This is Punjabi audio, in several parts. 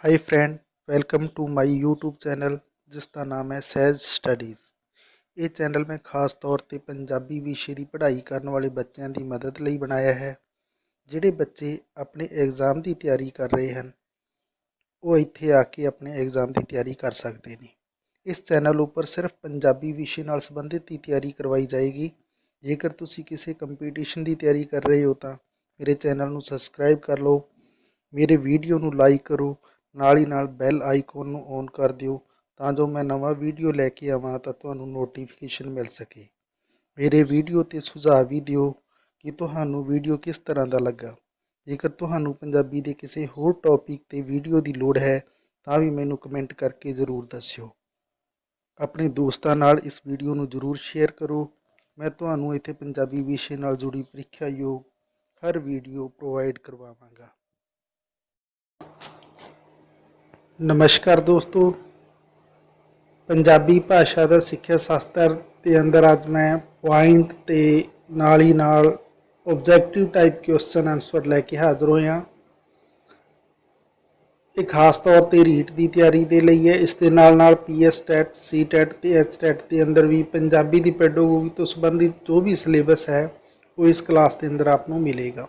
Hi friend, welcome to my YouTube channel जिसका नाम है सहज स्टडीज़। ਇਹ ਚੈਨਲ ਮੈਂ ਖਾਸ ਤੌਰ ਤੇ ਪੰਜਾਬੀ ਵਿਸ਼ੇ ਦੀ ਪੜ੍ਹਾਈ ਕਰਨ ਵਾਲੇ ਬੱਚਿਆਂ ਦੀ ਮਦਦ ਲਈ ਬਣਾਇਆ ਹੈ। ਜਿਹੜੇ ਬੱਚੇ ਆਪਣੇ ਐਗਜ਼ਾਮ ਦੀ ਤਿਆਰੀ ਕਰ ਰਹੇ ਹਨ ਉਹ ਇੱਥੇ ਆ ਕੇ ਆਪਣੇ ਐਗਜ਼ਾਮ ਦੀ ਤਿਆਰੀ ਕਰ ਸਕਦੇ ਨੇ। ਇਸ ਚੈਨਲ ਉੱਪਰ ਸਿਰਫ ਪੰਜਾਬੀ ਵਿਸ਼ੇ ਨਾਲ ਸੰਬੰਧਿਤ ਹੀ ਤਿਆਰੀ ਕਰਵਾਈ ਜਾਏਗੀ। ਜੇਕਰ ਤੁਸੀਂ ਕਿਸੇ ਕੰਪੀਟੀਸ਼ਨ ਦੀ ਤਿਆਰੀ ਕਰ ਰਹੇ ਹੋ ਤਾਂ ਮੇਰੇ ਚੈਨਲ ਨੂੰ ਸਬਸਕ੍ਰਾਈਬ ਕਰ ਲਓ, ਮੇਰੇ ਵੀਡੀਓ ਨੂੰ ਲਾਈਕ ਕਰੋ, ਨਾਲ ਹੀ ਨਾਲ ਬੈਲ ਆਈਕਨ ਨੂੰ ਔਨ ਕਰ ਦਿਓ ਤਾਂ ਜੋ ਮੈਂ ਨਵਾਂ ਵੀਡੀਓ ਲੈ ਕੇ ਆਵਾਂ ਤਾਂ ਤੁਹਾਨੂੰ ਨੋਟੀਫਿਕੇਸ਼ਨ ਮਿਲ ਸਕੇ। ਮੇਰੇ ਵੀਡੀਓ 'ਤੇ ਸੁਝਾਅ ਵੀ ਦਿਓ ਕਿ ਤੁਹਾਨੂੰ ਵੀਡੀਓ ਕਿਸ ਤਰ੍ਹਾਂ ਦਾ ਲੱਗਾ। ਜੇਕਰ ਤੁਹਾਨੂੰ ਪੰਜਾਬੀ ਦੇ ਕਿਸੇ ਹੋਰ ਟੌਪਿਕ 'ਤੇ ਵੀਡੀਓ ਦੀ ਲੋੜ ਹੈ ਤਾਂ ਵੀ ਮੈਨੂੰ ਕਮੈਂਟ ਕਰਕੇ ਜ਼ਰੂਰ ਦੱਸਿਓ। ਆਪਣੇ ਦੋਸਤਾਂ ਨਾਲ ਇਸ ਵੀਡੀਓ ਨੂੰ ਜ਼ਰੂਰ ਸ਼ੇਅਰ ਕਰੋ। ਮੈਂ ਤੁਹਾਨੂੰ ਇੱਥੇ ਪੰਜਾਬੀ ਵਿਸ਼ੇ ਨਾਲ ਜੁੜੀ ਪ੍ਰੀਖਿਆ ਯੋਗ ਹਰ ਵੀਡੀਓ ਪ੍ਰੋਵਾਈਡ ਕਰਵਾਵਾਂਗਾ। ਨਮਸਕਾਰ ਦੋਸਤੋ, ਪੰਜਾਬੀ ਭਾਸ਼ਾ ਦਾ ਸਿੱਖਿਆ ਸ਼ਾਸਤਰ ਦੇ ਅੰਦਰ ਅੱਜ ਮੈਂ ਪੁਆਇੰਟ ਤੇ ਨਾਲ ਹੀ ਨਾਲ ਆਬਜੈਕਟਿਵ ਟਾਈਪ ਕੁਐਸਚਨ ਆਨਸਰ ਲੈ ਕੇ ਹਾਜ਼ਰ ਹੋਇਆ। ਇਹ ਖਾਸ ਤੌਰ ਤੇ ਰੀਟ ਦੀ ਤਿਆਰੀ ਦੇ ਲਈ ਹੈ। ਇਸ ਦੇ ਨਾਲ ਨਾਲ ਪੀਐਸ ਟੈਟ, ਸੀ ਟੈਟ ਤੇ ਐਚ ਟੈਟ ਦੇ ਅੰਦਰ ਵੀ ਪੰਜਾਬੀ ਦੀ ਪੈਡਾਗੋਜੀ ਤੋਂ ਸੰਬੰਧਿਤ ਜੋ ਵੀ ਸਿਲੇਬਸ ਹੈ ਉਹ ਇਸ ਕਲਾਸ ਦੇ ਅੰਦਰ ਆਪ ਨੂੰ ਮਿਲੇਗਾ।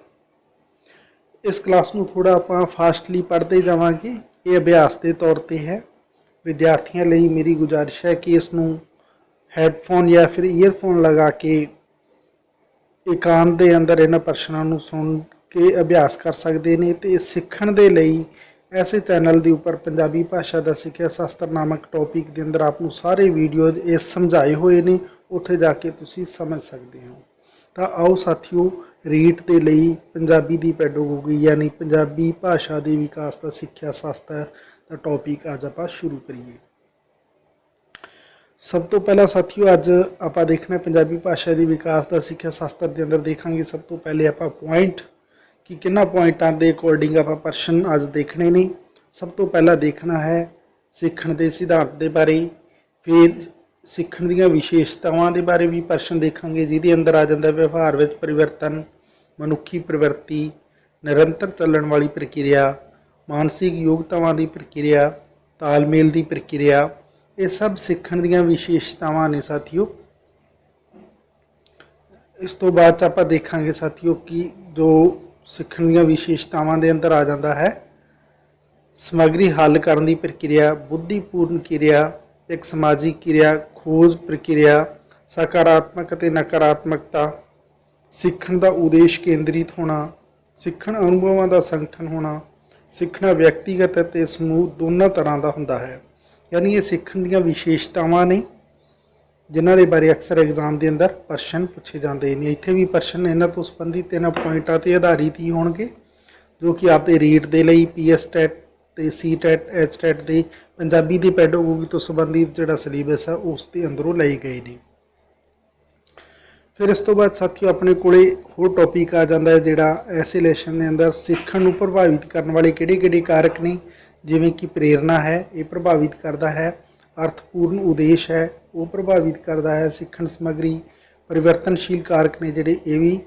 ਇਸ ਕਲਾਸ ਨੂੰ ਥੋੜਾ ਆਪਾਂ ਫਾਸਟਲੀ ਪੜ੍ਹਦੇ ਜਾਵਾਂਗੇ। ਇਹ ਅਭਿਆਸ ਦੇ ਤੌਰ ਤੇ ਹੈ। ਵਿਦਿਆਰਥੀਆਂ ਲਈ ਮੇਰੀ ਗੁਜ਼ਾਰਿਸ਼ ਹੈ ਕਿ ਇਸ ਨੂੰ ਹੈਡਫੋਨ ਜਾਂ ਫਿਰ ਈਅਰਫੋਨ ਲਗਾ ਕੇ ਇਕਾਂਤ ਦੇ ਅੰਦਰ ਇਹਨਾਂ ਪ੍ਰਸ਼ਨਾਂ ਨੂੰ ਸੁਣ ਕੇ ਅਭਿਆਸ ਕਰ ਸਕਦੇ ਨੇ। ਤੇ ਸਿੱਖਣ ਦੇ ਲਈ ਐਸੇ ਚੈਨਲ ਦੇ ਉੱਪਰ ਪੰਜਾਬੀ ਭਾਸ਼ਾ ਦਾ ਸਿੱਖਿਆ ਸ਼ਾਸਤਰ ਨਾਮਕ ਟੌਪਿਕ ਦੇ ਅੰਦਰ ਆਪ ਨੂੰ ਸਾਰੇ ਵੀਡੀਓਜ਼ ਇਹ ਸਮਝਾਏ ਹੋਏ ਨੇ, ਉੱਥੇ ਜਾ ਕੇ ਤੁਸੀਂ ਸਮਝ ਸਕਦੇ ਹੋ। ਤਾਂ ਆਓ ਸਾਥੀਓ, ਰੀਟ ਦੇ ਲਈ ਪੰਜਾਬੀ ਦੀ ਪੈਡਾਗੋਜੀ ਯਾਨੀ ਪੰਜਾਬੀ ਭਾਸ਼ਾ ਦੇ ਵਿਕਾਸ ਦਾ ਸਿੱਖਿਆ ਸ਼ਾਸਤਰ ਦਾ ਟੌਪਿਕ ਅੱਜ ਆਪਾਂ ਸ਼ੁਰੂ ਕਰੀਏ। ਸਭ ਤੋਂ ਪਹਿਲਾਂ ਸਾਥੀਓ ਅੱਜ ਆਪਾਂ ਦੇਖਣਾ ਪੰਜਾਬੀ ਭਾਸ਼ਾ ਦੇ ਵਿਕਾਸ ਦਾ ਸਿੱਖਿਆ ਸ਼ਾਸਤਰ ਦੇ ਅੰਦਰ ਦੇਖਾਂਗੇ। ਸਭ ਤੋਂ ਪਹਿਲੇ ਆਪਾਂ ਪੁਆਇੰਟ ਕਿ ਕਿੰਨਾ ਪੁਆਇੰਟਾਂ ਦੇ ਅਕੋਰਡਿੰਗ ਆਪਾਂ ਪ੍ਰਸ਼ਨ ਅੱਜ ਦੇਖਣੇ ਨੇ। ਸਭ ਤੋਂ ਪਹਿਲਾਂ ਦੇਖਣਾ ਹੈ ਸਿੱਖਣ ਦੇ ਸਿਧਾਂਤ ਦੇ ਬਾਰੇ, ਫਿਰ ਸਿੱਖਣ ਦੀਆਂ ਵਿਸ਼ੇਸ਼ਤਾਵਾਂ ਦੇ ਬਾਰੇ ਵੀ ਪ੍ਰਸ਼ਨ ਦੇਖਾਂਗੇ, ਜਿਹਦੇ ਅੰਦਰ ਆ ਜਾਂਦਾ ਵਿਵਹਾਰ ਵਿੱਚ ਪਰਿਵਰਤਨ, ਮਨੁੱਖੀ ਪ੍ਰਵਿਰਤੀ, ਨਿਰੰਤਰ ਚੱਲਣ ਵਾਲੀ ਪ੍ਰਕਿਰਿਆ, ਮਾਨਸਿਕ ਯੋਗਤਾਵਾਂ ਦੀ ਪ੍ਰਕਿਰਿਆ, ਤਾਲਮੇਲ ਦੀ ਪ੍ਰਕਿਰਿਆ। ਇਹ ਸਭ ਸਿੱਖਣ ਦੀਆਂ ਵਿਸ਼ੇਸ਼ਤਾਵਾਂ ਨੇ ਸਾਥੀਓ। ਇਸ ਤੋਂ ਬਾਅਦ 'ਚ ਆਪਾਂ ਦੇਖਾਂਗੇ ਸਾਥੀਓ ਕਿ ਜੋ ਸਿੱਖਣ ਦੀਆਂ ਵਿਸ਼ੇਸ਼ਤਾਵਾਂ ਦੇ ਅੰਦਰ ਆ ਜਾਂਦਾ ਹੈ ਸਮੱਗਰੀ ਹੱਲ ਕਰਨ ਦੀ ਪ੍ਰਕਿਰਿਆ, ਬੁੱਧੀਪੂਰਨ ਕਿਰਿਆ, ਇੱਕ ਸਮਾਜਿਕ ਕਿਰਿਆ, ਖੋਜ ਪ੍ਰਕਿਰਿਆ, ਸਕਾਰਾਤਮਕ ਅਤੇ ਨਕਾਰਾਤਮਕਤਾ, ਸਿੱਖਣ ਦਾ ਉਦੇਸ਼ ਕੇਂਦਰਿਤ ਹੋਣਾ, ਸਿੱਖਣ ਅਨੁਭਵਾਂ ਦਾ ਸੰਗਠਨ ਹੋਣਾ, ਸਿੱਖਣਾ ਵਿਅਕਤੀਗਤ ਅਤੇ ਸਮੂਹ ਦੋਨਾਂ ਤਰ੍ਹਾਂ ਦਾ ਹੁੰਦਾ ਹੈ। ਯਾਨੀ ਇਹ ਸਿੱਖਣ ਦੀਆਂ ਵਿਸ਼ੇਸ਼ਤਾਵਾਂ ਨੇ ਜਿਨ੍ਹਾਂ ਦੇ ਬਾਰੇ ਅਕਸਰ ਐਗਜ਼ਾਮ ਦੇ ਅੰਦਰ ਪ੍ਰਸ਼ਨ ਪੁੱਛੇ ਜਾਂਦੇ ਨੇ। ਇੱਥੇ ਵੀ ਪ੍ਰਸ਼ਨ ਇਹਨਾਂ ਤੋਂ ਸੰਬੰਧਿਤ ਇਹਨਾਂ ਪੁਆਇੰਟਾਂ 'ਤੇ ਆਧਾਰਿਤ ਹੀ ਹੋਣਗੇ ਜੋ ਕਿ ਆਪਦੇ ਰੀਟ ਦੇ ਲਈ ਪੀਐਸ ਟੈਟ ਤੇ ਸੀ ਟੈਟ, ਐਚ ਟੈਟ ਦੇ ਪੰਜਾਬੀ ਦੀ ਪੈਡਾਗੋਜੀ ਤੋਂ ਸੰਬੰਧਿਤ ਜਿਹੜਾ ਸਿਲੇਬਸ ਹੈ ਉਸ ਦੇ ਅੰਦਰੋਂ ਲਏ ਗਏ ਨੇ। ਫਿਰ ਇਸ ਤੋਂ ਬਾਅਦ ਸਾਥੀਓ ਆਪਣੇ ਕੋਲੇ ਹੋਰ ਟੌਪਿਕ ਆ ਜਾਂਦਾ ਹੈ ਜਿਹੜਾ ਐਸੇ ਲੈਸ਼ਨ ਦੇ ਅੰਦਰ ਸਿੱਖਣ ਨੂੰ ਪ੍ਰਭਾਵਿਤ ਕਰਨ ਵਾਲੇ ਕਿਹੜੇ ਕਾਰਕ ਨੇ। ਜਿਵੇਂ ਕਿ ਪ੍ਰੇਰਨਾ ਹੈ, ਇਹ ਪ੍ਰਭਾਵਿਤ ਕਰਦਾ ਹੈ। ਅਰਥਪੂਰਨ ਉਦੇਸ਼ ਹੈ, ਉਹ ਪ੍ਰਭਾਵਿਤ ਕਰਦਾ ਹੈ। ਸਿੱਖਣ ਸਮੱਗਰੀ, ਪਰਿਵਰਤਨਸ਼ੀਲ ਕਾਰਕ ਨੇ ਜਿਹੜੇ, ਇਹ ਵੀ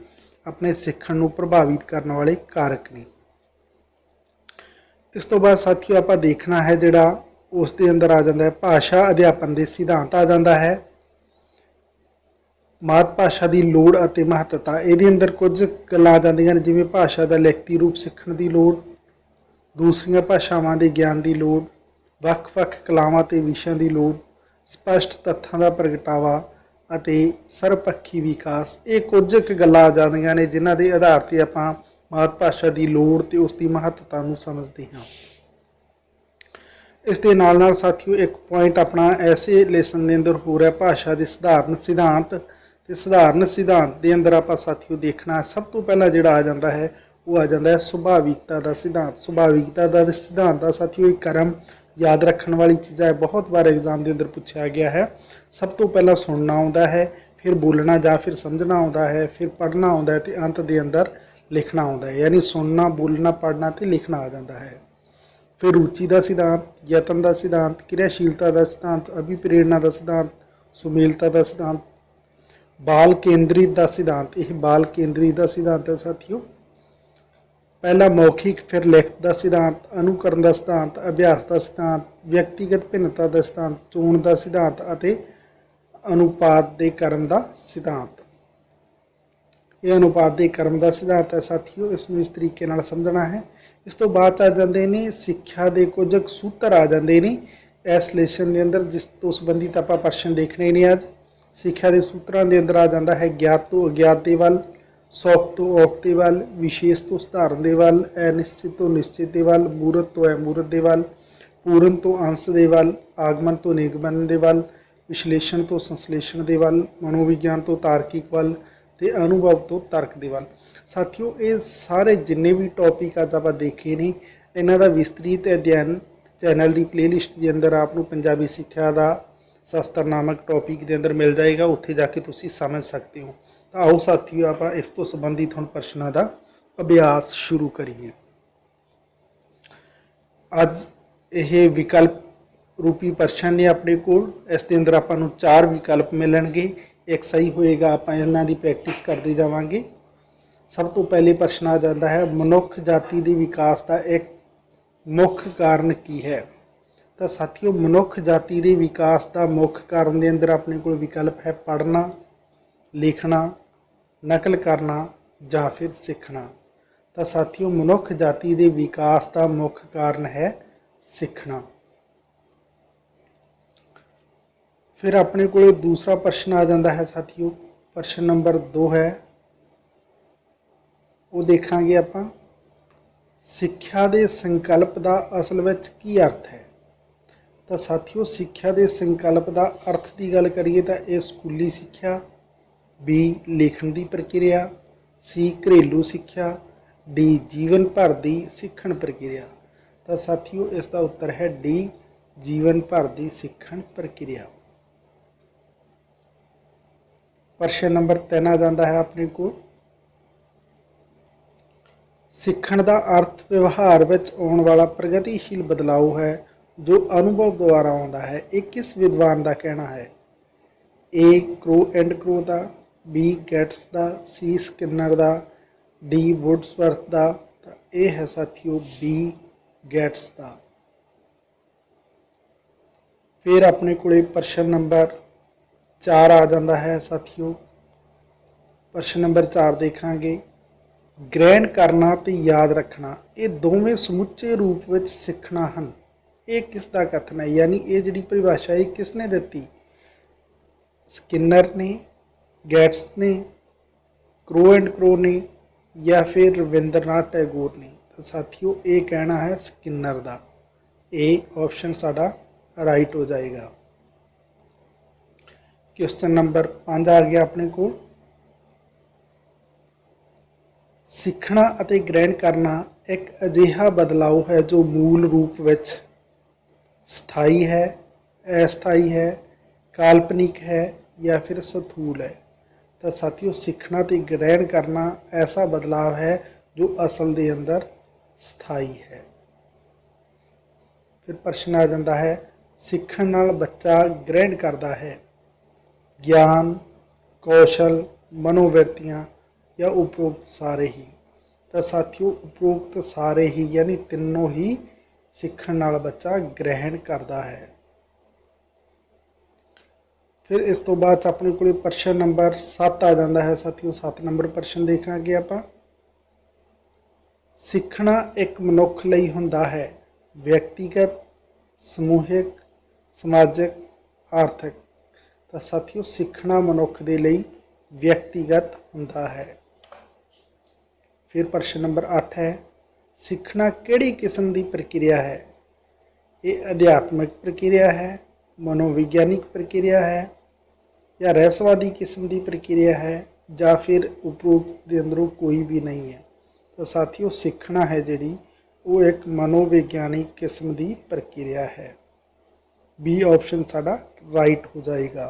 ਆਪਣੇ ਸਿੱਖਣ ਨੂੰ ਪ੍ਰਭਾਵਿਤ ਕਰਨ ਵਾਲੇ ਕਾਰਕ ਨੇ। ਇਸ ਤੋਂ ਬਾਅਦ ਸਾਥੀਓ ਆਪਾਂ ਦੇਖਣਾ ਹੈ ਜਿਹੜਾ ਉਸ ਦੇ ਅੰਦਰ ਆ ਜਾਂਦਾ ਹੈ ਭਾਸ਼ਾ ਅਧਿਆਪਨ ਦੇ ਸਿਧਾਂਤ ਆ ਜਾਂਦਾ ਹੈ। ਮਾਤ ਭਾਸ਼ਾ ਦੀ ਲੋੜ ਅਤੇ ਮਹੱਤਤਾ, ਇਹਦੇ ਅੰਦਰ ਕੁਝ ਗੱਲਾਂ ਆ ਜਾਂਦੀਆਂ ਨੇ ਜਿਵੇਂ ਭਾਸ਼ਾ ਦਾ ਲਿਖਤੀ ਰੂਪ ਸਿੱਖਣ ਦੀ ਲੋੜ, ਦੂਸਰੀਆਂ ਭਾਸ਼ਾਵਾਂ ਦੇ ਗਿਆਨ ਦੀ ਲੋੜ, ਵੱਖ-ਵੱਖ ਕਲਾਵਾਂ ਅਤੇ ਵਿਸ਼ਿਆਂ ਦੀ ਲੋੜ, ਸਪਸ਼ਟ ਤੱਥਾਂ ਦਾ ਪ੍ਰਗਟਾਵਾ ਅਤੇ ਸਰਵਪੱਖੀ ਵਿਕਾਸ। ਇਹ ਕੁਝ ਕੁ ਗੱਲਾਂ ਆ ਜਾਂਦੀਆਂ ਨੇ ਜਿਨ੍ਹਾਂ ਦੇ ਆਧਾਰ 'ਤੇ ਆਪਾਂ ਮਾਤ ਭਾਸ਼ਾ ਦੀ ਲੋੜ ਤੇ ਉਸ ਦੀ ਮਹੱਤਤਾ ਨੂੰ ਸਮਝਦੇ ਹਾਂ। ਇਸ ਦੇ ਨਾਲ ਨਾਲ ਸਾਥੀਓ ਇੱਕ ਪੁਆਇੰਟ ਆਪਣਾ ਐਸੇ ਲੈਸਨ ਦੇ ਅੰਦਰ ਹੋ ਰਿਹਾ ਭਾਸ਼ਾ ਦੇ ਸਧਾਰਨ ਸਿਧਾਂਤ। ਤੇ ਸਧਾਰਨ ਸਿਧਾਂਤ ਦੇ ਅੰਦਰ ਆਪਾਂ ਸਾਥੀਓ ਦੇਖਣਾ ਸਭ ਤੋਂ ਪਹਿਲਾਂ ਜਿਹੜਾ ਆ ਜਾਂਦਾ ਹੈ ਉਹ ਆ ਜਾਂਦਾ ਹੈ ਸੁਭਾਵਿਕਤਾ ਦਾ ਸਿਧਾਂਤ। ਸੁਭਾਵਿਕਤਾ ਦਾ ਸਿਧਾਂਤ ਦਾ ਸਾਥੀਓ ਇੱਕ ਕਰਮ ਯਾਦ ਰੱਖਣ ਵਾਲੀ ਚੀਜ਼ ਹੈ, ਬਹੁਤ ਵਾਰ ਐਗਜ਼ਾਮ ਦੇ ਅੰਦਰ ਪੁੱਛਿਆ ਗਿਆ ਹੈ। ਸਭ ਤੋਂ ਪਹਿਲਾਂ ਸੁਣਨਾ ਆਉਂਦਾ ਹੈ, ਫਿਰ ਬੋਲਣਾ ਜਾਂ ਫਿਰ ਸਮਝਣਾ ਆਉਂਦਾ ਹੈ, ਫਿਰ ਪੜ੍ਹਨਾ ਆਉਂਦਾ ਹੈ ਤੇ ਅੰਤ ਦੇ ਅੰਦਰ ਲਿਖਣਾ ਆਉਂਦਾ ਹੈ। ਯਾਨੀ ਸੁਣਨਾ, ਬੋਲਣਾ, ਪੜ੍ਹਨਾ ਤੇ ਲਿਖਣਾ ਆ ਜਾਂਦਾ ਹੈ। ਫਿਰ ਰੁਚੀ ਦਾ ਸਿਧਾਂਤ, ਯਤਨ ਦਾ ਸਿਧਾਂਤ, ਕਿਰਿਆਸ਼ੀਲਤਾ ਦਾ ਸਿਧਾਂਤ, ਅਭਿਪ੍ਰੇਰਣਾ ਦਾ ਸਿਧਾਂਤ, ਸੁਮੇਲਤਾ ਦਾ ਸਿਧਾਂਤ, ਬਾਲ ਕੇਂਦਰਿਤ ਦਾ ਸਿਧਾਂਤ। ਇਹ ਬਾਲ ਕੇਂਦਰਿਤ ਦਾ ਸਿਧਾਂਤ ਹੈ ਸਾਥੀਓ। पहला मौखिक, फिर लिखत का सिद्धांत, अनुकरण का सिद्धांत, अभ्यास का सिद्धांत, व्यक्तिगत भिन्नता का सिद्धांत, चोण का सिद्धांत और अनुपात के क्रम का सिद्धांत। ये अनुपात के क्रम का सिद्धांत है साथियों, इसमें इस तरीके नाल समझना है। इस तो बाद आ जाते हैं सिक्ख्या के कुछ सूत्र आ जाते हैं इस लेसन के अंदर, जिस तो संबंधित आप प्रश्न देखने नहीं अज। सिक्ख्या के सूत्रों के अंदर आ जाता है ज्ञात तो अज्ञात के वल, सौख तो औख के वल, विशेष तो सधारण के वल, अनिश्चित तो निश्चित के वल, मूर्त तो अमूर्त के वल, पूर्ण तो अंश के वल, आगमन तो निगमन के वल, विश्लेषण तो संश्लेषण के वल, मनोविज्ञान तो तार्किक वल, तो अनुभव तो तर्क के वल। साथियों ये सारे जिन्ने भी टॉपिक अज आप देखे ने, इन्हों का विस्तृत अध्ययन चैनल की प्लेलिस्ट के अंदर आपको पंजाबी सिक्ख्या का शास्त्र नामक टॉपिक के अंदर मिल जाएगा, उत्थे जाके तुसी समझ सकते हो। तो आओ साथियों आप इस तो संबंधित हम प्रश्नों का अभ्यास शुरू करिए। अज ये विकल्प रूपी प्रश्न ने अपने को, इसके अंदर आपको 4 विकल्प मिलणगे, एक सही होएगा। आप इन्हां दी प्रैक्टिस करते जावांगे। सब तो पहले प्रश्न आ जाता है, मनुख जाति के विकास का एक मुख्य कारण की है। तो साथियों मनुख जाति के विकास का मुख्य कारण के अंदर अपने को विकल्प है पढ़ना, लिखना, नकल करना या फिर सीखना। तो साथियों मनुख जाति के विकास का मुख्य कारण है सीखना। फिर अपने को दूसरा प्रश्न आ जाता है साथियों, प्रश्न नंबर 2 है, वो देखांगे आप, सिक्ख्या के संकल्प का असल में की अर्थ है। तो साथियों सिक्ख्या के संकल्प का अर्थ की गल करिए तो यह स्कूली सिक्ख्या, बी लिखण की प्रक्रिया, सी घरेलू सिक्ख्या, डी जीवन भर की सीखण प्रक्रिया। तो साथियों इसका उत्तर है डी जीवन भर की सीखण प्रक्रिया। प्रश्न नंबर 3 आ जाता है अपने को, सीखण का अर्थ व्यवहार में आने वाला प्रगतिशील बदलाव है जो अनुभव द्वारा आता है। ये किस विद्वान का कहना है? ए क्रो एंड क्रो का, बी गेट्स का, सी स्किनर का, डी वुड्सवर्थ का। तो ये है साथियों बी गेट्स का। फिर अपने को प्रश्न नंबर 4 आ जाता है साथियों। प्रश्न नंबर 4 देखांगे, ग्रहण करना तो याद रखना ये दोवें समुचे रूप में सीखना हैं। ये किसका कथन है, यानी ये जी परिभाषा है किसने दी? स्किनर ने, गेट्स ने, क्रो एंड क्रो ने या फिर रविंद्रनाथ टैगोर ने। तो साथियों ये कहना है स्किनर का। ए ऑप्शन साडा राइट हो जाएगा। क्वेश्चन नंबर 5 आ गया अपने को, सीखना और ग्रहण करना एक अजिहा बदलाव है जो मूल रूप में स्थाई है, अस्थाई है, काल्पनिक है या फिर स्थूल है। तो साथियों सीखना तो ग्रहण करना ऐसा बदलाव है जो असल के अंदर स्थाई है। फिर प्रश्न आ जाता है, सीखण नाल बच्चा ग्रहण करता है ज्ञान, कौशल, मनोवृत्तियाँ या उपरोक्त सारे ही। तो साथियों उपरोक्त सारे ही यानी तीनों ही सीखण नाल बच्चा ग्रहण करता है। फिर इस तो बाद अपने को प्रश्न नंबर 7 आ जाता है साथियों। 7 नंबर प्रश्न देखांगे आप, सीखना एक मनुख लई हुंदा है व्यक्तिगत, समूहिक, समाजिक, आर्थिक। तो साथियों सीखना मनुख के लिए व्यक्तिगत हुंदा है। फिर प्रश्न नंबर 8 है, सीखना किहड़ी किस्म की प्रक्रिया है? ये अध्यात्मिक प्रक्रिया है, मनोविज्ञानिक प्रक्रिया है या रहस्यवादी किस्म की प्रक्रिया है या फिर उपरोक्त के अंदरों कोई भी नहीं है। तो साथियों सीखना है जी वो एक मनोविज्ञानिक किस्म की प्रक्रिया है। बी ऑप्शन साडा राइट हो जाएगा।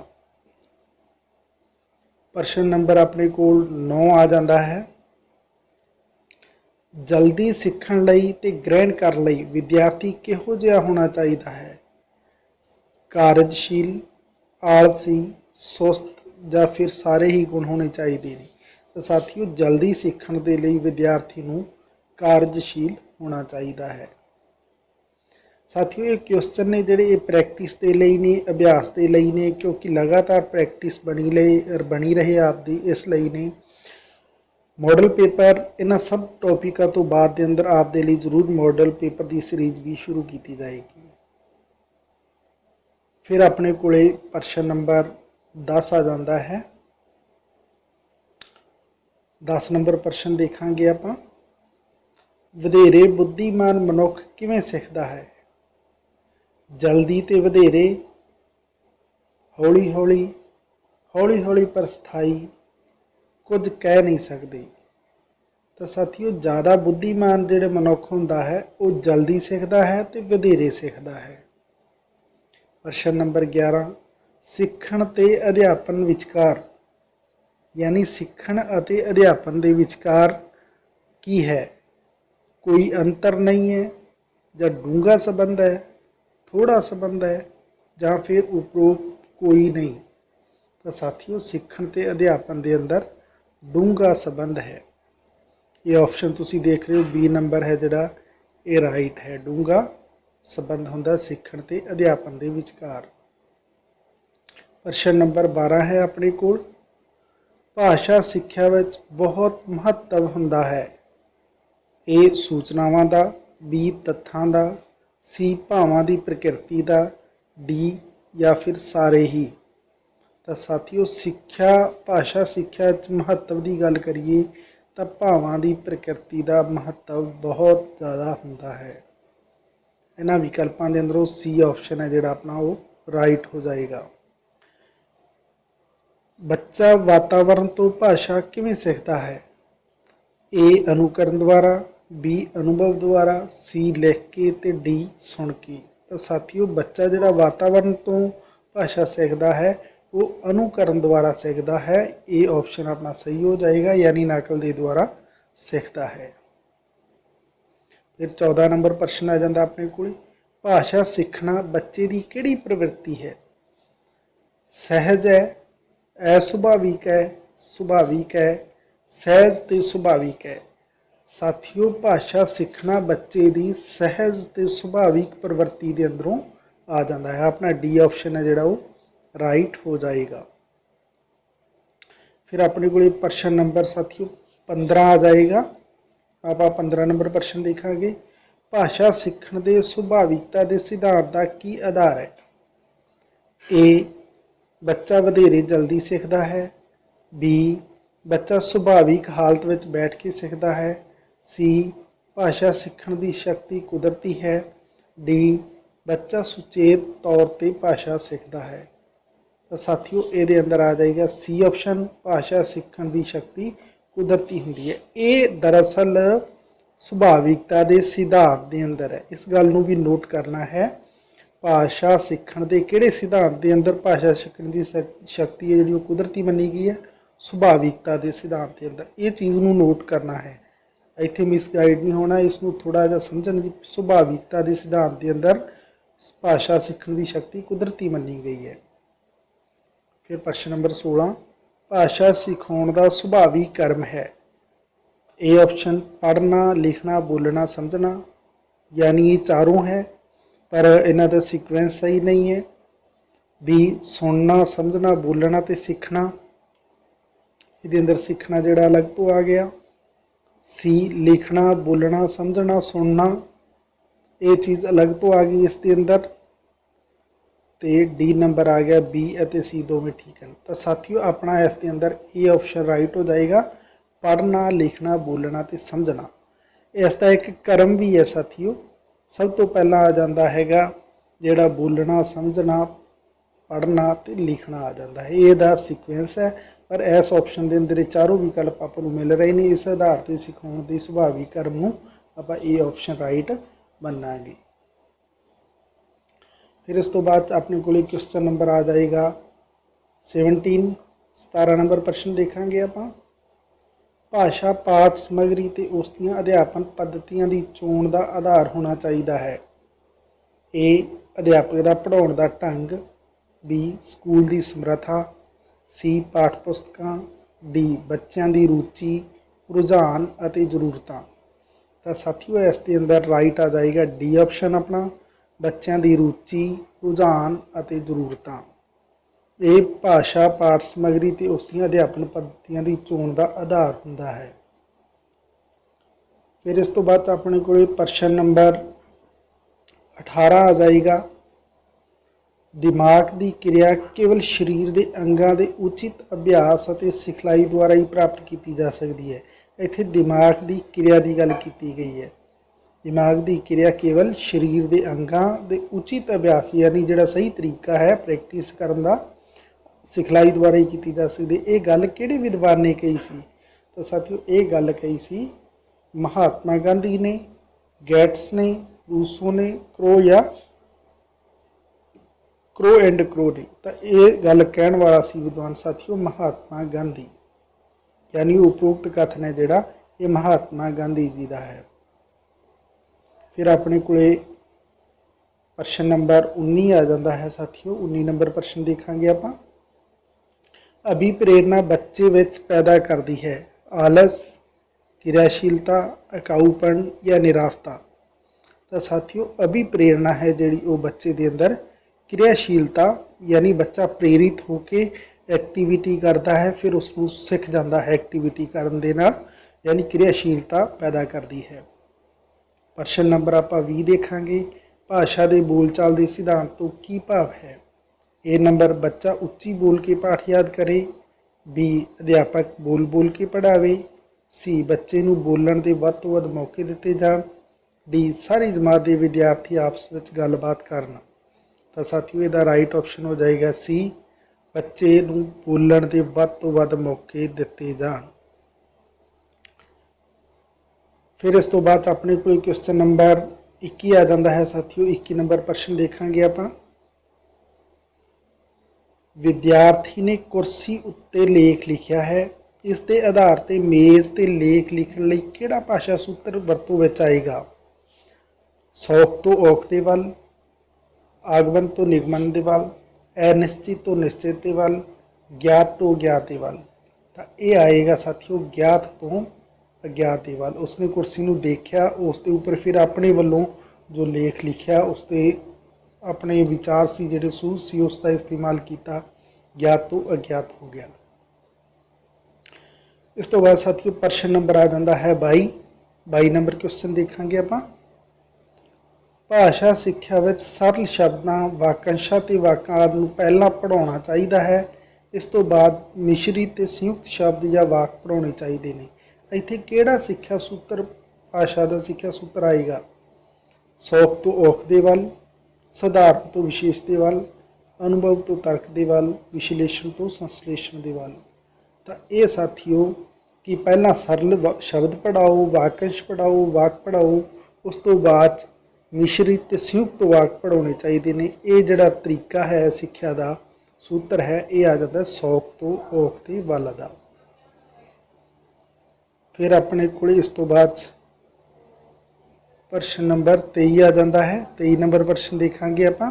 प्रश्न नंबर अपने को 9 आ जाता है, जल्दी सीखण लई ते ग्रहण करने लई विद्यार्थी किहो जिहा होना चाहिए है? कार्यशील, आलसी, सुस्त या फिर सारे ही गुण होने चाहिए ने। तो साथियों जल्दी सीखण दे लई विद्यार्थी नूं ਕਾਰਜਸ਼ੀਲ ਹੋਣਾ ਚਾਹੀਦਾ ਹੈ। ਸਾਥੀਓ ਇਹ क्वेश्चन ने ਜਿਹੜੇ ਇਹ ਪ੍ਰੈਕਟਿਸ ਦੇ ਲਈ ਨੇ, ਅਭਿਆਸ ਦੇ ਲਈ ਨੇ, ਕਿਉਂਕਿ ਲਗਾਤਾਰ ਪ੍ਰੈਕਟਿਸ ਬਣੀ ਰਹੇ ਆਪਦੀ, ਇਸ ਲਈ ਨੇ। मॉडल पेपर इन्हां सब टॉपिकां तो बाद दे अंदर आप दे लिए जरूर मॉडल पेपर की सीरीज भी शुरू की जाएगी। फिर अपने कोले प्रश्न नंबर 10 आ जाता है। 10 नंबर प्रश्न देखांगे आपां, वधेरे बुद्धिमान मनुख किवें सिखदा है? जल्दी ते वधेरे, हौली हौली, हौली हौली पर स्थाई, कुछ कह नहीं सकते। तो साथियों ज़्यादा बुद्धिमान जिहड़े मनुख हुंदा है वो जल्दी सीखता है तो वधेरे सीखता है। प्रश्न नंबर 11, सिੱਖਣ ते अध्यापन विचकार, यानी सिੱਖਣ ਅਤੇ अध्यापन ਦੇ विचकार की है? कोई अंतर नहीं है, ਜਾਂ डूंगा संबंध है, थोड़ा संबंध है, ਜਾਂ फिर उपरोक्त कोई नहीं? तो साथियों सिੱਖਣ ਤੇ अध्यापन के अंदर डूंगा संबंध है। ये ऑप्शन तुसी देख रहे हो बी नंबर है जिहड़ा ये राइट है। डूंगा संबंध हुंदा सिੱਖਣ ते अध्यापन के विचकार। प्रश्न नंबर 12 है अपने कोल, भाषा सिक्ख्या विच बहुत महत्व हुंदा है। ए सूचनावां दा, बी तत्थां दा, सी भावां दी प्रकृति दा, डी या फिर सारे ही? तो साथियों सिक्ख्या, भाषा सिक्ख्या महत्व की गल करिए तो भावां दी प्रकृति का महत्व बहुत ज़्यादा हुंदा है। इन्हां विकल्पां दे अंदरों सी ऑप्शन है जिहड़ा अपना वो राइट हो जाएगा। बच्चा वातावरण तो भाषा किवें सीखता है? ए अनुकरण द्वारा, बी अनुभव द्वारा, सी लिख के ते डी सुन के? तो साथियों बच्चा जिहड़ा वातावरण तो भाषा सीखता है वो अनुकरण द्वारा सीखता है। ये ऑप्शन अपना सही हो जाएगा, यानी नकल के द्वारा सीखता है। फिर 14 नंबर प्रश्न आ जाता अपने को, भाषा सीखना बच्चे की किहड़ी प्रवृत्ति है? सहज है, असुभाविक है, सुभाविक है, सहज ते सुभाविक है? साथियों भाषा सीखना बच्चे की सहज ते सुभाविक प्रवृत्ति के अंदरों आ जाता है। अपना डी ऑप्शन है जिहड़ा वो राइट हो जाएगा। फिर अपने को प्रश्न नंबर साथियों 15 आ जाएगा। आप 15 नंबर प्रश्न देखांगे, भाषा सीखण दे सुभाविकता के सिद्धांत का की आधार है? ए बच्चा वधेरे जल्दी सीखता है, बी बच्चा सुभाविक हालत में बैठ के सीखता है, सी भाषा सीखण की शक्ति कुदरती है, डी बच्चा सुचेत तौर पर भाषा सीखता है? तो साथियों ये अंदर आ जाएगा सी ऑप्शन, भाषा सीखण की शक्ति कुदरती हुंदी है। ये दरअसल सुभाविकता के सिद्धांत के अंदर है। इस गल नूं भी नोट करना है, भाषा सीखण के किहड़े सिद्धांत के अंदर भाषा सीखण की शक्ति है जिहड़ी कुदरती मनी गई है? सुभाविकता के सिद्धांत के अंदर। ये चीज़ नूं नोट करना है, इत्थे मिसगाइड नहीं होना, इसनूं थोड़ा जिहा समझण दी। सुभाविकता के सिद्धांत के अंदर भाषा सीखण की शक्ति कुदरती मनी गई है। फिर प्रश्न नंबर 16, भाषा सिखाउण दा सुभावी कर्म है? ए ऑप्शन पढ़ना, लिखना, बोलना, समझना, यानी ये चारों है पर इन्हां दा सीक्वेंस सही नहीं है। बी सुनना, समझना, बोलना ते सीखना, इहदे अंदर सीखना जिहड़ा अलग तो आ गया। सी लिखना, बोलना, समझना, सुनना, ये चीज़ अलग तो आ गई इसके अंदर। तो डी नंबर आ गया, बी और सी दोवें ठीक हैं। तो साथियों अपना इसके अंदर ये ऑप्शन राइट हो जाएगा, पढ़ना, लिखना, बोलना तो समझना। इसका एक कर्म भी है साथियों। सब तो पहला आ जाता है जिहड़ा बोलना, समझना, पढ़ना तो लिखना आ जाता है। ये सीक्वेंस है, पर इस ऑप्शन के अंदर चारों विकल्प आपको मिल रहे हैं। इस आधार पर सिखाउण की सुभावी कर्म नूं आपां ये ऑप्शन राइट मनांगे। फिर इस तो बाद अपने को क्वेश्चन नंबर आ जाएगा 17 नंबर प्रश्न देखांगे आपां, भाषा पाठ समग्री ते उस दियां अध्यापन पद्धतियां दी चोण दा आधार होना चाहिए है? ए अध्यापक दा पढ़ाउण दा ढंग, बी स्कूल की समर्था, सी पाठ पुस्तकां, डी बच्चों की रुचि, रुझान और जरूरतां? ਤਾਂ ਸਾਥੀਓ ਇਸ ਦੇ ਅੰਦਰ ਰਾਈਟ ਆ ਜਾਏਗਾ ਡੀ ਆਪਸ਼ਨ ਆਪਣਾ, ਬੱਚਿਆਂ ਦੀ ਰੁਚੀ, ਰੁਝਾਨ ਅਤੇ ਜ਼ਰੂਰਤਾਂ। ਇਹ ਭਾਸ਼ਾ, ਪਾਠ ਸਮੱਗਰੀ ਤੇ ਉਸ ਦੀਆਂ ਅਧਿਆਪਨ ਪੱਧਤੀਆਂ ਦੀ ਚੋਣ ਦਾ ਆਧਾਰ ਹੁੰਦਾ ਹੈ। ਫਿਰ ਇਸ ਤੋਂ ਬਾਅਦ ਆਪਣੇ ਕੋਲ ਪ੍ਰਸ਼ਨ ਨੰਬਰ 18 ਆ ਜਾਏਗਾ। ਦਿਮਾਗ ਦੀ ਕਿਰਿਆ ਕੇਵਲ ਸਰੀਰ ਦੇ ਅੰਗਾਂ ਦੇ ਉਚਿਤ ਅਭਿਆਸ ਅਤੇ ਸਿਖਲਾਈ ਦੁਆਰਾ ਹੀ ਪ੍ਰਾਪਤ ਕੀਤੀ ਜਾ ਸਕਦੀ ਹੈ। ਇੱਥੇ ਦਿਮਾਗ ਦੀ ਕਿਰਿਆ ਦੀ ਗੱਲ ਕੀਤੀ ਗਈ ਹੈ। ਦਿਮਾਗ ਦੀ ਕਿਰਿਆ ਕੇਵਲ ਸਰੀਰ ਦੇ ਅੰਗਾਂ ਦੇ ਉਚਿਤ ਅਭਿਆਸ ਯਾਨੀ ਜਿਹੜਾ ਸਹੀ ਤਰੀਕਾ ਹੈ ਪ੍ਰੈਕਟਿਸ ਕਰਨ ਦਾ, ਸਿਖਲਾਈ ਦੁਆਰਾ ਹੀ ਕੀਤੀ ਜਾ ਸਕਦੀ। ਇਹ ਗੱਲ ਕਿਹੜੇ ਵਿਦਵਾਨ ਨੇ ਕਹੀ ਸੀ? ਤਾਂ ਸਾਥੀਓ ਇਹ ਗੱਲ ਕਹੀ ਸੀ ਮਹਾਤਮਾ ਗਾਂਧੀ ਨੇ, ਗੈਟਸ ਨੇ, ਰੂਸੋ ਨੇ, ਕ੍ਰੋ ਐਂਡ ਕ੍ਰੋ ਨੇ। ਤਾਂ ਇਹ ਗੱਲ ਕਹਿਣ ਵਾਲਾ ਸੀ ਵਿਦਵਾਨ ਸਾਥੀਓ ਮਹਾਤਮਾ ਗਾਂਧੀ, ਯਾਨੀ ਉਪਰੋਕਤ ਕਥਨ ਹੈ ਜਿਹੜਾ ਇਹ ਮਹਾਤਮਾ ਗਾਂਧੀ ਜੀ ਦਾ ਹੈ। ਫਿਰ ਆਪਣੇ ਕੋਲੇ ਪ੍ਰਸ਼ਨ ਨੰਬਰ 19 ਆ ਜਾਂਦਾ ਹੈ ਸਾਥੀਓ। 19 ਨੰਬਰ ਪ੍ਰਸ਼ਨ ਦੇਖਾਂਗੇ ਆਪਾਂ। ਅਭਿਪ੍ਰੇਰਨਾ ਬੱਚੇ ਵਿੱਚ ਪੈਦਾ ਕਰਦੀ ਹੈ ਆਲਸ, ਕਿਰਿਆਸ਼ੀਲਤਾ, ਅਕਾਊਪਣ ਜਾਂ ਨਿਰਾਸ਼ਤਾ। ਤਾਂ ਸਾਥੀਓ ਅਭਿਪ੍ਰੇਰਨਾ ਹੈ ਜਿਹੜੀ ਉਹ ਬੱਚੇ ਦੇ ਅੰਦਰ ਕਿਰਿਆਸ਼ੀਲਤਾ ਯਾਨੀ ਬੱਚਾ ਪ੍ਰੇਰਿਤ ਹੋ ਕੇ ਐਕਟੀਵਿਟੀ ਕਰਦਾ ਹੈ, ਫਿਰ ਉਸ ਨੂੰ ਸਿੱਖ ਜਾਂਦਾ ਹੈ ਐਕਟੀਵਿਟੀ ਕਰਨ ਦੇ ਨਾਲ, ਯਾਨੀ ਕਿਰਿਆਸ਼ੀਲਤਾ ਪੈਦਾ ਕਰਦੀ ਹੈ। ਪ੍ਰਸ਼ਨ ਨੰਬਰ ਆਪਾਂ 20 ਦੇਖਾਂਗੇ। ਭਾਸ਼ਾ ਦੇ ਬੋਲਚਾਲ ਦੇ ਸਿਧਾਂਤ ਤੋਂ ਕੀ ਭਾਵ ਹੈ? ਇਹ ਨੰਬਰ ਬੱਚਾ ਉੱਚੀ ਬੋਲ ਕੇ ਪਾਠ ਯਾਦ ਕਰੇ, ਬੀ ਅਧਿਆਪਕ ਬੋਲ ਬੋਲ ਕੇ ਪੜ੍ਹਾਵੇ, ਸੀ ਬੱਚੇ ਨੂੰ ਬੋਲਣ ਦੇ ਵੱਧ ਤੋਂ ਵੱਧ ਮੌਕੇ ਦਿੱਤੇ ਜਾਣ, ਡੀ ਸਾਰੀ ਜਮਾਤ ਦੇ ਵਿਦਿਆਰਥੀ ਆਪਸ ਵਿੱਚ ਗੱਲਬਾਤ ਕਰਨ। ਤਾਂ ਸਾਥੀਓ ਇਹਦਾ ਰਾਈਟ ਆਪਸ਼ਨ ਹੋ ਜਾਏਗਾ ਸੀ, ਬੱਚੇ ਨੂੰ ਬੋਲਣ ਦੇ ਵੱਧ ਤੋਂ ਵੱਧ ਮੌਕੇ ਦਿੱਤੇ ਜਾਣ। ਫਿਰ ਇਸ ਤੋਂ ਬਾਅਦ ਆਪਣੇ ਕੋਲ ਕੁਐਸਚਨ ਨੰਬਰ 21 ਆ ਜਾਂਦਾ ਹੈ ਸਾਥੀਓ। 21 ਨੰਬਰ ਪ੍ਰਸ਼ਨ ਦੇਖਾਂਗੇ ਆਪਾਂ। ਵਿਦਿਆਰਥੀ ਨੇ ਕੁਰਸੀ ਉੱਤੇ ਲੇਖ ਲਿਖਿਆ ਹੈ, ਇਸ ਦੇ ਆਧਾਰ ਤੇ ਮੇਜ਼ ਤੇ ਲੇਖ ਲਿਖਣ ਲਈ ਕਿਹੜਾ ਭਾਸ਼ਾ ਸੂਤਰ ਵਰਤੋਂ ਵਿੱਚ ਆਏਗਾ? ਸੌਖ ਤੋਂ ਔਖ ਦੇ ਵੱਲ, ਆਗਮਨ ਤੋਂ ਨਿਗਮਨ ਦੇ ਵੱਲ, ਅਨਿਸ਼ਚਿਤ ਤੋਂ ਨਿਸ਼ਚਿਤ ਦੇ ਵੱਲ, ਗਿਆਤ ਤੋਂ ਅਗਿਆਤ ਦੇ ਵੱਲ। ਤਾਂ ਇਹ ਆਏਗਾ ਸਾਥੀਓ ਗਿਆਤ ਤੋਂ ਅਗਿਆਤ ਦੇ ਵੱਲ। ਉਸਨੇ ਕੁਰਸੀ ਨੂੰ ਦੇਖਿਆ, ਉਸ ਦੇ ਉੱਪਰ ਫਿਰ ਆਪਣੇ ਵੱਲੋਂ ਜੋ ਲੇਖ ਲਿਖਿਆ, ਉਸ 'ਤੇ ਆਪਣੇ ਵਿਚਾਰ ਸੀ ਜਿਹੜੇ ਸੂਝ ਸੀ ਉਸ ਦਾ ਇਸਤੇਮਾਲ ਕੀਤਾ, ਗਿਆਤ ਤੋਂ ਅਗਿਆਤ ਹੋ ਗਿਆ। ਇਸ ਤੋਂ ਬਾਅਦ ਸਾਥੀਓ ਪ੍ਰਸ਼ਨ ਨੰਬਰ ਆ ਜਾਂਦਾ ਹੈ 22 ਨੰਬਰ ਕੁਐਸਚਨ ਦੇਖਾਂਗੇ ਆਪਾਂ। ਭਾਸ਼ਾ ਸਿੱਖਿਆ ਵਿੱਚ ਸਰਲ ਸ਼ਬਦਾਂ, ਵਾਕੰਸ਼ਾਂ ਤੇ ਵਾਕਾਂ ਆਦਿ ਨੂੰ ਪਹਿਲਾਂ ਪੜ੍ਹਾਉਣਾ ਚਾਹੀਦਾ ਹੈ, ਇਸ ਤੋਂ ਬਾਅਦ ਮਿਸ਼ਰੀ ਤੇ ਸੰਯੁਕਤ ਸ਼ਬਦ ਜਾਂ ਵਾਕ ਪੜ੍ਹਾਉਣੇ ਚਾਹੀਦੇ ਨੇ। ਇੱਥੇ ਕਿਹੜਾ ਸਿੱਖਿਆ ਸੂਤਰ ਭਾਸ਼ਾ ਦਾ ਸਿੱਖਿਆ ਸੂਤਰ ਆਏਗਾ? ਸੌਖ ਤੋਂ ਔਖ ਦੇ ਵੱਲ, ਸਧਾਰਨ ਤੋਂ ਵਿਸ਼ੇਸ਼ ਦੇ ਵੱਲ, ਅਨੁਭਵ ਤੋਂ ਤਰਕ ਦੇ ਵੱਲ, ਵਿਸ਼ਲੇਸ਼ਣ ਤੋਂ ਸੰਸਲੇਸ਼ਣ ਦੇ ਵੱਲ। ਤਾਂ ਇਹ ਸਾਥੀਓ ਕਿ ਪਹਿਲਾਂ ਸਰਲ ਸ਼ਬਦ ਪੜ੍ਹਾਓ, ਵਾਕੰਸ਼ ਪੜ੍ਹਾਓ, ਵਾਕ ਪੜ੍ਹਾਓ, ਉਸ ਤੋਂ ਬਾਅਦ ਮਿਸ਼ਰਿਤ ਤੇ ਸੰਯੁਕਤ ਵਾਕ ਪੜ੍ਹਾਉਣੇ ਚਾਹੀਦੇ ਨੇ। ਇਹ ਜਿਹੜਾ ਤਰੀਕਾ ਹੈ ਸਿੱਖਿਆ ਦਾ ਸੂਤਰ ਹੈ ਇਹ ਆ ਜਾਂਦਾ ਸੌਖ ਤੋਂ ਔਖ ਦੇ ਵੱਲ ਦਾ। ਫਿਰ ਆਪਣੇ ਕੋਲ ਇਸ ਤੋਂ ਬਾਅਦ ਪ੍ਰਸ਼ਨ ਨੰਬਰ 23 ਆ ਜਾਂਦਾ ਹੈ। 23 ਨੰਬਰ ਪ੍ਰਸ਼ਨ ਦੇਖਾਂਗੇ ਆਪਾਂ।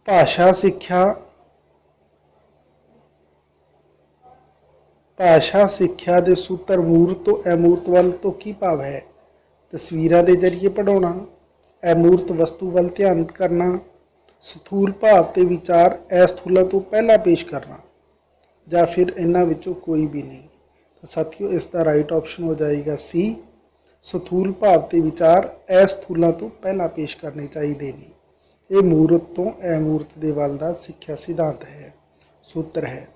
ਭਾਸ਼ਾ ਸਿੱਖਿਆ ਦੇ ਸੂਤਰ ਮੂਰਤ ਤੋਂ ਅਮੂਰਤ ਵੱਲ ਤੋਂ ਕੀ ਭਾਵ ਹੈ? ਤਸਵੀਰਾਂ ਦੇ ਜ਼ਰੀਏ ਪੜ੍ਹਾਉਣਾ, ਅਮੂਰਤ ਵਸਤੂ ਵੱਲ ਧਿਆਨ ਕਰਨਾ, ਸਥੂਲ ਭਾਵ ਤੇ ਵਿਚਾਰ ਅਸਥੂਲਾਂ ਤੋਂ ਪਹਿਲਾਂ ਪੇਸ਼ ਕਰਨਾ, ਜਾਂ ਫਿਰ ਇਹਨਾਂ ਵਿੱਚੋਂ ਕੋਈ ਵੀ ਨਹੀਂ। ਤਾਂ ਸਾਥੀਓ ਇਸ ਦਾ ਰਾਈਟ ਆਪਸ਼ਨ ਹੋ ਜਾਏਗਾ ਸੀ, ਸਥੂਲ ਭਾਵ ਤੇ ਵਿਚਾਰ ਅਸਥੂਲਾਂ ਤੋਂ ਪਹਿਲਾਂ ਪੇਸ਼ ਕਰਨੇ ਚਾਹੀਦੇ ਨੇ। ਇਹ ਮੂਰਤ ਤੋਂ ਅਮੂਰਤ ਦੇ ਵੱਲ ਦਾ ਸਿੱਖਿਆ ਸਿਧਾਂਤ ਹੈ, ਸੂਤਰ ਹੈ।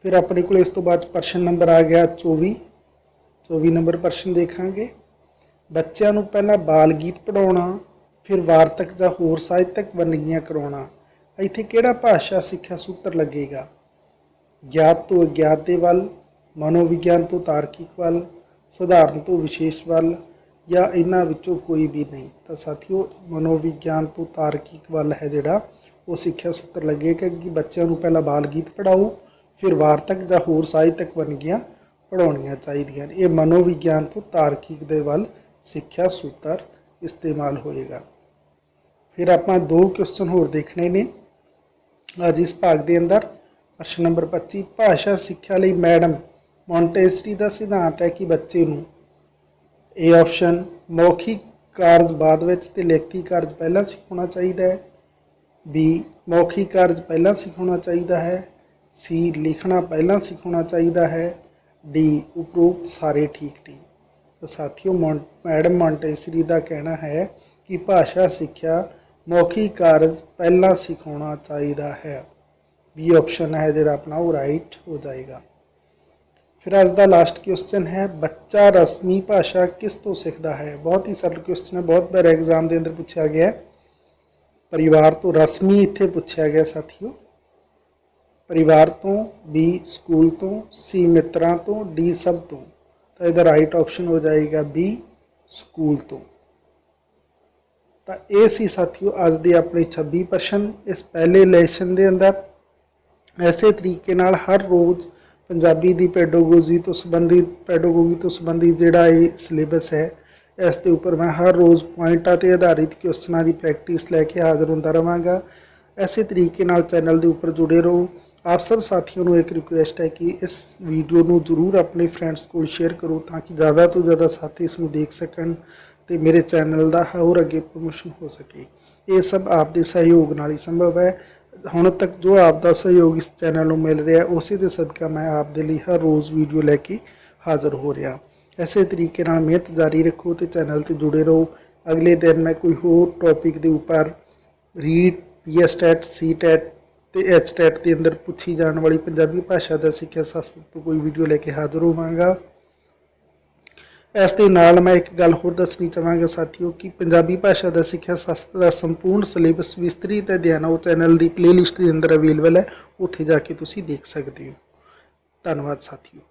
ਫਿਰ ਆਪਣੇ ਕੋਲ ਇਸ ਤੋਂ ਬਾਅਦ ਪ੍ਰਸ਼ਨ ਨੰਬਰ ਆ ਗਿਆ 24 ਨੰਬਰ ਪ੍ਰਸ਼ਨ ਦੇਖਾਂਗੇ। ਬੱਚਿਆਂ ਨੂੰ ਪਹਿਲਾਂ ਬਾਲ ਗੀਤ ਪੜ੍ਹਾਉਣਾ, ਫਿਰ ਵਾਰਤਕ ਜਾਂ ਹੋਰ ਸਾਹਿਤਕ ਵੰਨਗੀਆਂ ਕਰਵਾਉਣਾ। ਇੱਥੇ ਕਿਹੜਾ ਭਾਸ਼ਾ ਸਿੱਖਿਆ ਸੂਤਰ ਲੱਗੇਗਾ? ਗਿਆਤ ਤੋਂ ਅਗਿਆਤ ਦੇ ਵੱਲ, ਮਨੋਵਿਗਿਆਨ ਤੋਂ ਤਾਰਕਿਕ ਵੱਲ, ਸਧਾਰਨ ਤੋਂ ਵਿਸ਼ੇਸ਼ ਵੱਲ, ਜਾਂ ਇਹਨਾਂ ਵਿੱਚੋਂ ਕੋਈ ਵੀ ਨਹੀਂ। ਤਾਂ ਸਾਥੀਓ ਮਨੋਵਿਗਿਆਨ ਤੋਂ ਤਾਰਕਿਕ ਵੱਲ ਹੈ ਜਿਹੜਾ ਉਹ ਸਿੱਖਿਆ ਸੂਤਰ ਲੱਗੇਗਾ ਕਿ ਬੱਚਿਆਂ ਨੂੰ ਪਹਿਲਾਂ ਬਾਲ ਗੀਤ ਪੜ੍ਹਾਓ, ਫਿਰ ਵਾਰਤਕ ਜਾਂ ਹੋਰ ਸਾਹਿਤਕ ਵੰਨਗੀਆਂ ਪੜ੍ਹਾਉਣੀਆਂ ਚਾਹੀਦੀਆਂ ਨੇ। ਇਹ ਮਨੋਵਿਗਿਆਨ ਤੋਂ ਤਾਰਕਿਕ ਦੇ ਵੱਲ ਸਿੱਖਿਆ ਸੂਤਰ ਇਸਤੇਮਾਲ ਹੋਏਗਾ। ਫਿਰ ਆਪਾਂ 2 ਕੁਐਸਚਨ ਹੋਰ ਦੇਖਣੇ ਨੇ ਅੱਜ ਇਸ ਭਾਗ ਦੇ ਅੰਦਰ। ਪ੍ਰਸ਼ਨ ਨੰਬਰ 25 ਭਾਸ਼ਾ ਸਿੱਖਿਆ ਲਈ ਮੈਡਮ ਮੌਂਟੇਸਰੀ ਦਾ ਸਿਧਾਂਤ ਹੈ ਕਿ ਬੱਚੇ ਨੂੰ ए ऑप्शन मौखिक ਕਾਰਜ ਬਾਅਦ ਵਿੱਚ ਤੇ ਲਿਖਤੀ ਕਾਰਜ ਪਹਿਲਾਂ ਸਿਖਾਉਣਾ ਚਾਹੀਦਾ ਹੈ। बी मौखिक ਕਾਰਜ ਪਹਿਲਾਂ ਸਿਖਾਉਣਾ ਚਾਹੀਦਾ ਹੈ। सी ਲਿਖਣਾ ਪਹਿਲਾਂ ਸਿਖਾਉਣਾ ਚਾਹੀਦਾ ਹੈ। डी उपरोक्त ਸਾਰੇ ਠੀਕ ਨਹੀਂ। ਤਾਂ ਸਾਥੀਓ ਮੈਡਮ ਮੌਂਟੇਸਰੀ ਦਾ ਕਹਿਣਾ ਹੈ ਕਿ ਭਾਸ਼ਾ ਸਿੱਖਿਆ ਮੌਖਿਕ ਕਾਰਜ ਪਹਿਲਾਂ ਸਿਖਾਉਣਾ ਚਾਹੀਦਾ ਹੈ। बी ऑप्शन है ਜਿਹੜਾ ਆਪਣਾ ਉਹ ਰਾਈਟ हो जाएगा। फिर अज का लास्ट क्वेश्चन है बच्चा रस्मी भाषा किस तो सीखता है। बहुत ही सरल क्वेश्चन है, बहुत बार एग्जाम के अंदर पूछा गया है। परिवार तो रस्मी इत्थे पूछा गया साथियों। परिवार तो, बी स्कूल तो, सी मित्रों तो, डी सब तो। तो इसका राइट ऑप्शन हो जाएगा बी स्कूल तो। तो ये सी साथियों अज के अपने 26 प्रश्न इस पहले लेसन के अंदर। ऐसे तरीके नाल हर रोज़ पंजाबी की पैडोगोजी तो संबंधित जिहड़ा ये सिलेबस है इस दे उपर मैं हर रोज़ पॉइंटा ते आधारित क्वेश्चनों की प्रैक्टिस लैके हाज़र होंदा रहांगा। इसे तरीके नाल चैनल के उपर जुड़े रहो। आप सब साथियों को एक रिक्वेस्ट है कि इस वीडियो को जरूर अपने फ्रेंड्स को शेयर करो ताकि ज़्यादा तो ज़्यादा साथी इसनूं देख सकन ते मेरे चैनल का होर अगे प्रमोशन हो सके। ये सब आपके सहयोग नाल ही संभव है। ਹੁਣ तक जो आपका सहयोग इस चैनल में मिल रहा है उसी के सदका मैं आपके लिए हर रोज़ वीडियो लैके हाज़र हो रहा। इसे तरीके नाल मेहनत जारी रखो तो चैनल से जुड़े रहो। अगले दिन मैं कोई होर टॉपिक के उपर रीट PS टैट सी टैट तो H टैट के अंदर पूछी जाने वाली पंजाबी भाषा का सिक्ख्या शास्त्र तो कोई वीडियो लैके हाज़र होवांगा। इस दे नाल मैं एक गल होर दसनी चाहांगा साथियों कि पंजाबी भाषा का सिक्ख्या शास्त्र का संपूर्ण सिलेबस विस्तृत अध्ययन वो चैनल की प्लेलिस्ट के अंदर अवेलेबल है, उत्थे जाके तुसीं देख सकते हो। धन्यवाद साथियों।